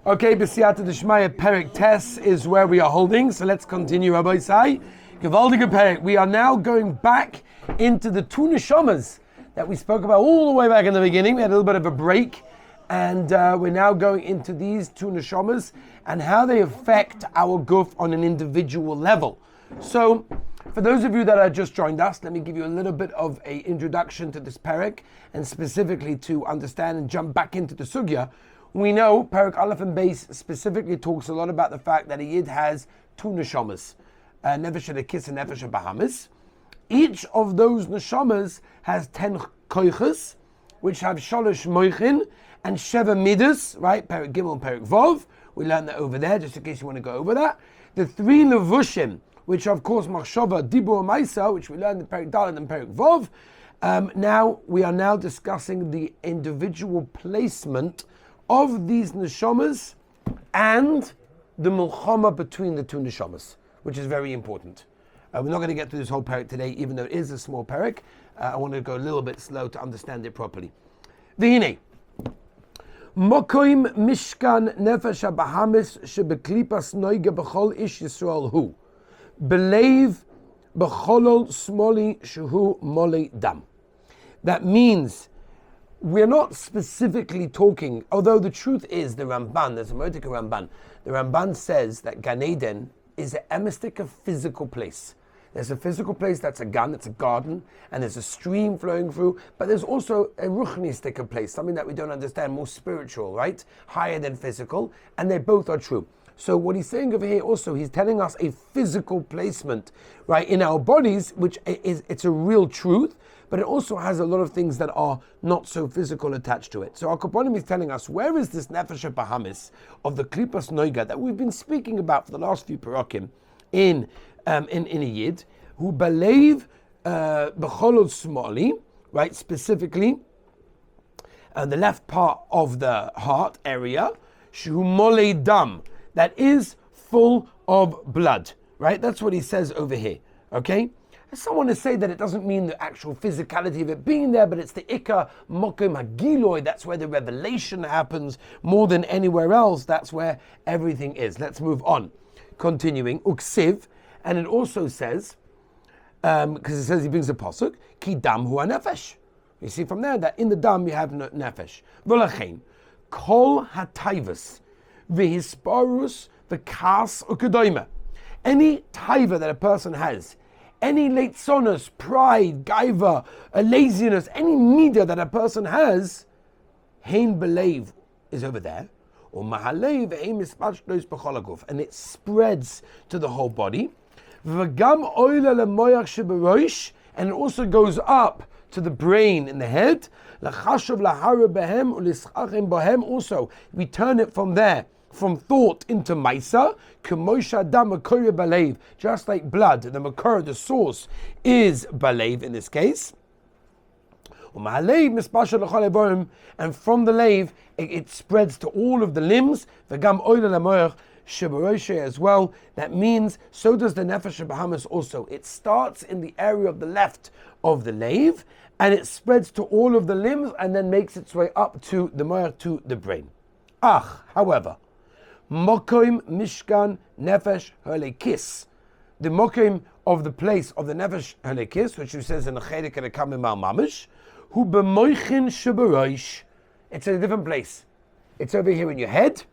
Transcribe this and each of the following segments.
Okay, B'siyata D'Shmaya Perek Tes is where we are holding, so let's continue, Rabbi Isai. Gewaldige Perek. We are now going back into the two neshamas that we spoke about all the way back in the beginning. We had a little bit of a break, and we're now going into these two neshamas and how they affect our guf on an individual level. So, for those of you that have just joined us, let me give you a little bit of an introduction to this Perek, and specifically to understand and jump back into the sugya. We know Perek Aleph and Beis specifically talks a lot about the fact that a Yid has two neshamas, Nefesh Elokis and Nefesh Bahamis. Each of those neshamas has 10 koiches, which have Shalosh Moichin and Sheva Midas, right? Perek Gimel and Perek Vov. We learned that over there, just in case you want to go over that. The 3 Levushim, which are of course Machshava, Dibur, Maisa, which we learned in Perek Dalet and Perek Vov. Now we are now discussing the individual placement of these neshamas and the mulchama between the two neshamas, which is very important. We're not going to get through this whole perek today, even though it is a small perek. I want to go a little bit slow to understand it properly. V'hinei, mokoim mishkan nefesh habahamis shebeklipas noiga b'chol ish Yisrael hu belev b'cholol smoli shehu mole dam. That means we're not specifically talking, although the truth is the Ramban, there's a Moedika Ramban, the Ramban says that Gan Eden is an emistic, a physical place. There's a physical place that's a gan, it's a garden, and there's a stream flowing through, but there's also a ruchnistic place, something that we don't understand, more spiritual, right? Higher than physical, and they both are true. So what he's saying over here also, he's telling us a physical placement, right, in our bodies, which it's a real truth, but it also has a lot of things that are not so physical attached to it. So our Koponim is telling us, where is this Nefesh Bahamis of the Klipas Noiga that we've been speaking about for the last few parakim in a Yid, who believe B'cholod Smoli, right, specifically the left part of the heart area, Shehu Mole Dam, that is full of blood, right? That's what he says over here, okay? Someone to say that it doesn't mean the actual physicality of it being there, but it's the Ikka Mokim Hagiloi, that's where the revelation happens more than anywhere else, that's where everything is. Let's move on. Continuing, Uksiv, and it also says, because it says he brings a pasuk, Ki dam hu nefesh. You see from there that in the dam you have nefesh. V'lachein, kol hataivas, v'hisparus, v'kas ukedoime. Any taiva that a person has, any leitzonos, pride, gaiva, a laziness, any midah that a person has, hein belev is over there, or mahalev ein mispashlos b'cholaguf, and it spreads to the whole body. V'gam oila lemoyach sheberosh, and it also goes up to the brain in the head. L'chashav lahara behem u'lischachim bohem. Also, we turn it from there, from thought into Maisa, K'mosha Dam Makor Balev, just like blood, the Makor, the source, is Balev in this case. And from the lave, it spreads to all of the limbs, V'gam Oila Lamoyer Shebaroshe as well. That means, so does the Nefesh Bahamis also. It starts in the area of the left of the lave, and it spreads to all of the limbs, and then makes its way up to the Moyer, to the brain. However, Mokoim Mishkan Nefesh Elokis, the Mokoim of the place of the Nefesh Elokis, which he says in the Chedik and the Kamim Al Mamish, Hu B'moichin Shebarosh. It's in a different place. It's over here in your head,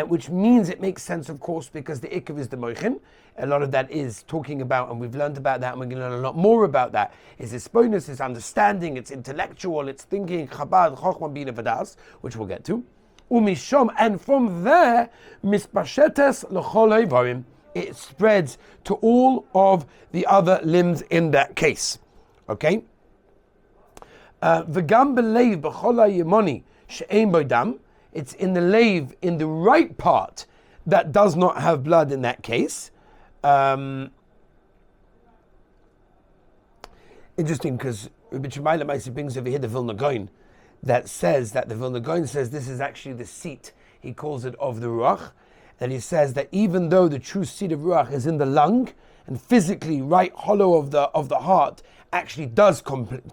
which means it makes sense, of course, because the Ikkav is the Moichin. A lot of that is talking about, and we've learned about that, and we're going to learn a lot more about that. Is its bonus, its understanding, its intellectual, its thinking, Chabad, Chochmah, Bina, Vadas, which we'll get to. Umishom, and from there, mispashetes l'chol ivarim, it spreads to all of the other limbs in that case. Okay? V'gam b'leiv b'chol ha'yemoni she'ein bo dam, it's in the lave, in the right part, that does not have blood in that case. Interesting, because Rabbi Shmuel Maisi brings over here the Vilna Gaon, that says that the Vilna Gaon says this is actually the seat, he calls it, of the Ruach, that he says that even though the true seat of Ruach is in the lung, and physically right hollow of the heart actually does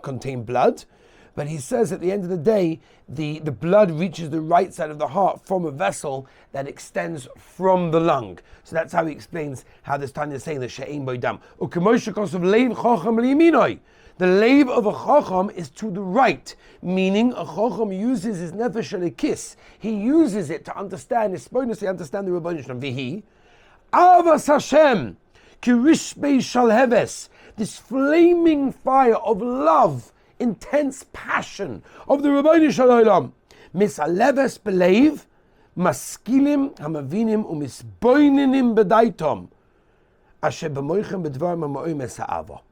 contain blood, But he says at the end of the day, the blood reaches the right side of the heart from a vessel that extends from the lung. So that's how he explains how this Tanya is saying that she'ein bo dam. The lave of a chacham is to the right, meaning a chacham uses his nefesh kiss. He uses it to understand, his spoilness to understand the Rebbeinu Shalom. Vihi, avas Hashem, kirishbei shalheves, this flaming fire of love, intense passion of the Rebbeinu Shalom. Misaleves belev, maskilim hamavinim umisboininim bedaitom, asher b'moichem bedvar ma'oimes ha'ava.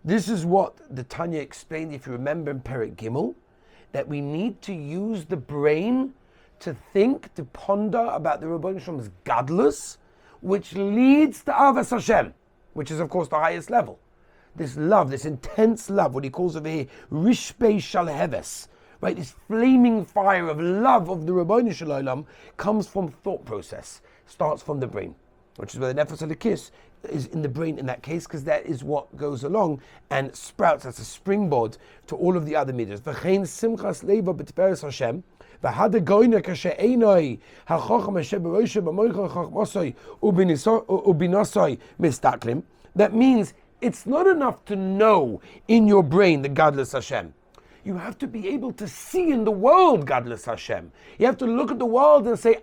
This is what the Tanya explained, if you remember in Perek Gimel, that we need to use the brain to think, to ponder about the Rebbeinu Shalom's gadlus, which leads to Avas Hashem, which is of course the highest level. This love, this intense love, what he calls over here, Rishbei Shalheves, right? This flaming fire of love of the Rebbeinu Shalom comes from thought process, starts from the brain, which is where the nefesh kiss is in the brain in that case, because that is what goes along and sprouts as a springboard to all of the other midas. V'chein simchas leiva b'tiferes Hashem, v'hada goyna kashe einoi ha'chocham asher b'roishe b'moicha chachmosoi ubinosoi mistaklim. That means it's not enough to know in your brain the godless Hashem. You have to be able to see in the world godless Hashem. You have to look at the world and say,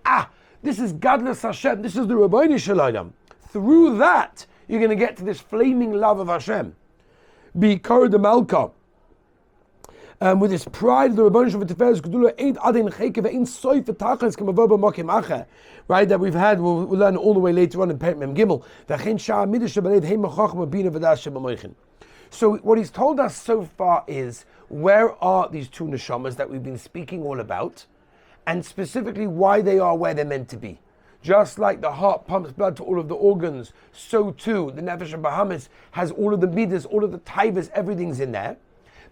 this is godless Hashem, this is the Rebbeinu Shalom. Through that, you're going to get to this flaming love of Hashem. Be Kara de Malka. With this pride of the Rebbeinu Shalom Tiferes Gedula ain't adin cheke ve'ain soif v'tachas k'mavor b'makim acher. Right, that we've had, we'll learn all the way later on in Perek Mem Gimel. V'chein sha'a midah shebelev heim ha'chachma bina v'das shebemoichin. So what he's told us so far is, where are these two neshamas that we've been speaking all about, and specifically why they are where they're meant to be. Just like the heart pumps blood to all of the organs, so too the nefesh of Bahamas has all of the midas, all of the taivas, everything's in there.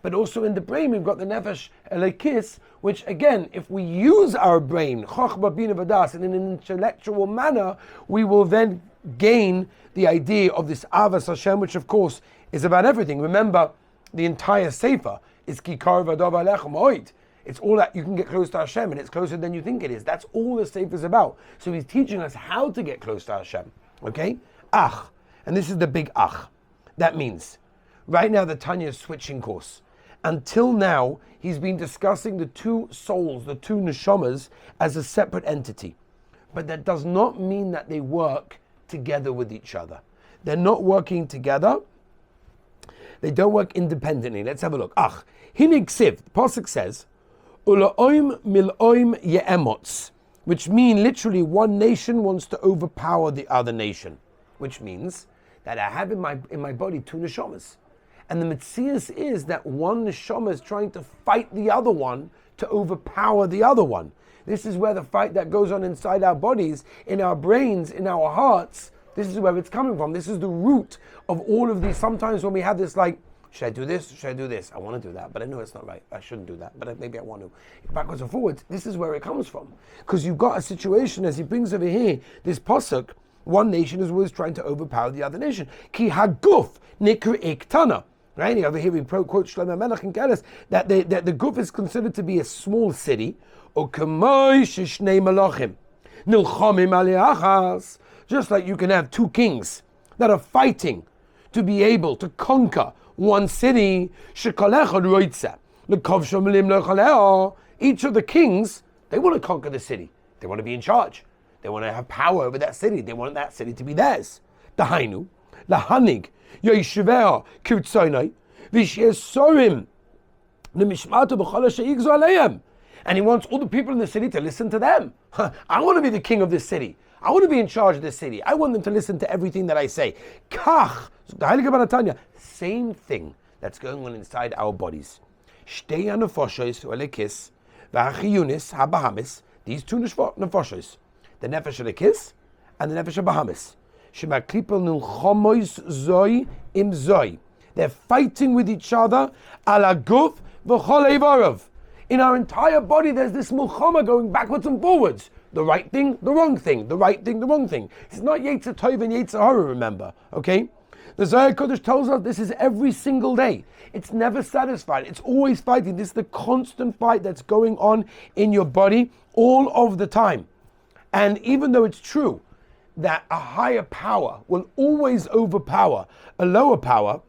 But also in the brain we've got the nefesh elekis, which again, if we use our brain, chochma bina v'das, in an intellectual manner, we will then gain the idea of this avas Hashem, which of course is about everything. Remember, the entire sefer is kikar v'adav alechem oid. It's all that you can get close to Hashem, and it's closer than you think it is. That's all the sefer is about. So he's teaching us how to get close to Hashem. Okay? Ach. And this is the big ach. That means, right now the Tanya is switching course. Until now, he's been discussing the two souls, the two neshamas, as a separate entity. But that does not mean that they work together with each other. They're not working together. They don't work independently. Let's have a look. Ach. Hinig siv. The pasuk says, Ulaoim miloim ye'emots, which mean literally one nation wants to overpower the other nation, which means that I have in my body two neshamas. And the metzias is that one neshama is trying to fight the other one to overpower the other one. This is where the fight that goes on inside our bodies, in our brains, in our hearts, this is where it's coming from. This is the root of all of these. Sometimes when we have this like, should I do this? Should I do this? I want to do that, but I know it's not right. I shouldn't do that, but maybe I want to. Backwards and forwards, this is where it comes from. Because you've got a situation, as he brings over here, this pasuk, one nation is always trying to overpower the other nation. Ki haguf nikra iktana. Right? Over here we quote Shlomo Melech and Keres, that the guf is considered to be a small city. Just like you can have two kings that are fighting to be able to conquer one city. Each of the kings, they want to conquer the city. They want to be in charge. They want to have power over that city. They want that city to be theirs. Dahainu, lahanig, yoshiveh kirtzoinai, v'shesorim, nemishmatu b'chol asher yigzu aleim. And he wants all the people in the city to listen to them. I want to be the king of this city. I want to be in charge of this city. I want them to listen to everything that I say. Kach, the Heilige Bar Tanya, same thing that's going on inside our bodies. Shtei hanefoshes u'elekis v'achiyunis habahamis. These two nefoshes, the nefesh elekis and the nefesh habahamis. Shemaklippel nilchomois zoi im zoi. They're fighting with each other. Ala guf v'chol eivarov. In our entire body, there's this mulchama going backwards and forwards. The right thing, the wrong thing. The right thing, the wrong thing. It's not Yetzer Tov and Yetzer Hara, remember. Okay? The Zohar Kodesh tells us this is every single day. It's never satisfied. It's always fighting. This is the constant fight that's going on in your body all of the time. And even though it's true that a higher power will always overpower a lower power,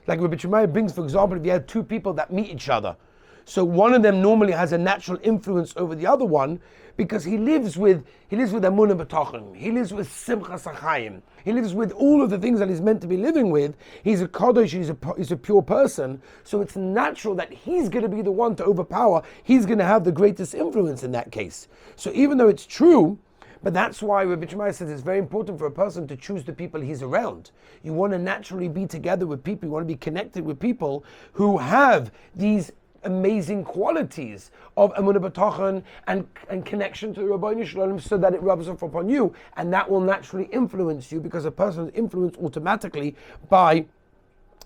like Rabbi Shemaiah brings, for example, if you have two people that meet each other, so one of them normally has a natural influence over the other one because he lives with Emunah B'Tochen, he lives with Simchas HaChaim, he lives with all of the things that he's meant to be living with. He's a Kodesh, he's a pure person, so it's natural that he's going to be the one to overpower, he's going to have the greatest influence in that case. So even though it's true, but that's why Rabbi Shemaiah says it's very important for a person to choose the people he's around. You want to naturally be together with people, you want to be connected with people who have these amazing qualities of Emunah B'Tochen and connection to the Rabbeinu Shalom, so that it rubs off upon you, and that will naturally influence you, because a person is influenced automatically by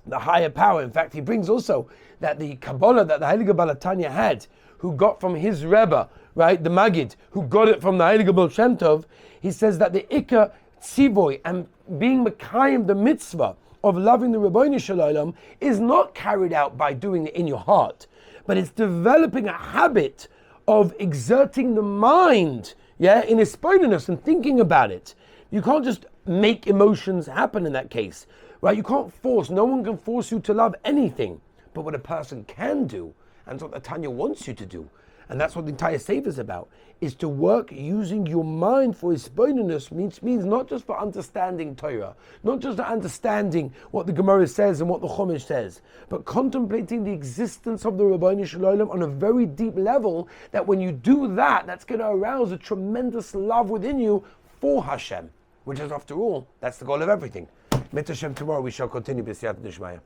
the higher power. In fact, he brings also that the Kabbalah that the Heilige Baal Tanya had, who got from his Rebbe, right, the Magid, who got it from the Heilige Baal Shem Tov, he says that the Ikka Tzivoy and being Mekayim, the mitzvah of loving the Rabbeinu Shalom, is not carried out by doing it in your heart, but it's developing a habit of exerting the mind, in hisbodedus and thinking about it. You can't just make emotions happen in that case, right? You can't force, no one can force you to love anything. But what a person can do, and that's what the Tanya wants you to do, and that's what the entire Sefer is about, is to work using your mind for hisbodedus, means not just for understanding Torah, not just for understanding what the Gemara says and what the Chumash says, but contemplating the existence of the Rabbeinu Shalom on a very deep level, that when you do that, that's going to arouse a tremendous love within you for Hashem, which is, after all, that's the goal of everything. Mit Hashem, tomorrow we shall continue B'siyat Dishmaya.